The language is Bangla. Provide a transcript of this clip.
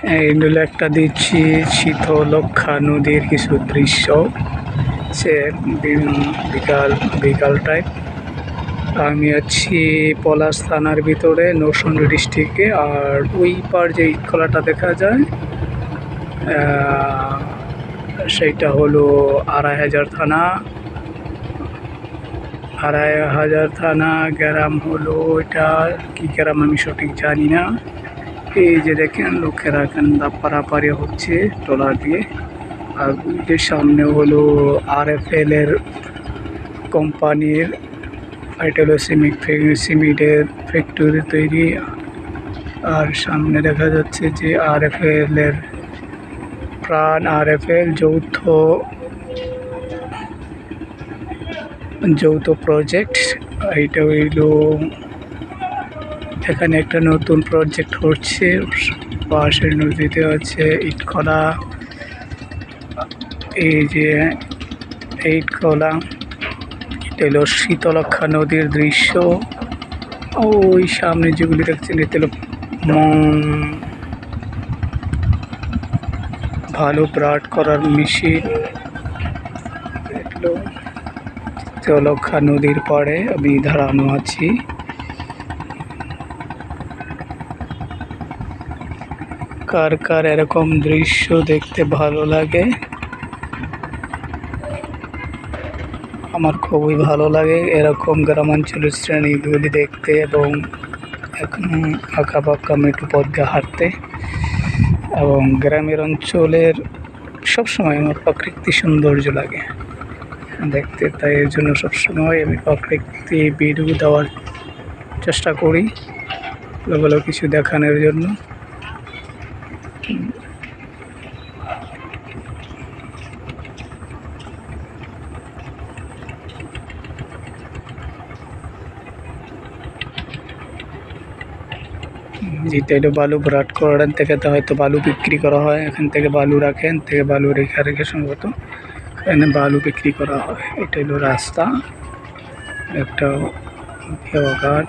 এই হলো একটা দিচ্ছি শীতলক্ষ্যা নদীর কিছু দৃশ্য। সে বিকাল বিকাল টাইম। আমি আছি পলাশ থানার ভিতরে, নরসিংদী ডিস্ট্রিক্টে। আর ওই পার যে ইটখলাটা দেখা যায় সেইটা হলো ২৫০০ থানা। ২৫০০ থানা গ্রাম হলো, এটা কি গ্রাম আমি সঠিক জানি না। এই যে দেখেন লোকেরা এখানে পারাপারি হচ্ছে ট্রলার দিয়ে। আর ওইদের সামনে হলো RFL এর কোম্পানির, এটা হলো সিমেন্টের ফ্যাক্টরি তৈরি। আর সামনে দেখা যাচ্ছে যে RFL এর প্রাণ RFL যৌথ প্রজেক্ট। এইটা হইল, এখানে একটা নতুন প্রজেক্ট হচ্ছে। পাশের নদীতে আছে ইটখলা। এই যে ইটখলা, এটা হলো শীতলক্ষ্যা নদীর দৃশ্য। ওই সামনে যেগুলি দেখছেন এটা হলো ভালো ব্রাড করার মেশিন। শীতলক্ষ্যা নদীর পাড়ে আমি দাঁড়ানো আছি। কার কার এরকম দৃশ্য দেখতে ভালো লাগে? আমার খুবই ভালো লাগে এরকম গ্রামাঞ্চলের শ্রেণীগুলি দেখতে এবং আঁকা বাঁকা মেঠো পথ দিয়ে হাঁটতে। এবং গ্রামের অঞ্চলের সবসময় আমার প্রাকৃতিক সৌন্দর্য লাগে দেখতে, তাই এর জন্য সবসময় আমি প্রাকৃতিক ভিডিও দেওয়ার চেষ্টা করি, ভালো ভালো কিছু দেখানোর জন্য। যেটা হলো বালু ভরাট করার থেকে তো হয়তো বালু বিক্রি করা হয়, এখান থেকে বালু রাখেন, থেকে বালু রেখে সম্ভবত এখানে বালু বিক্রি করা হয়। এটা হলো রাস্তা, একটা ঘাট।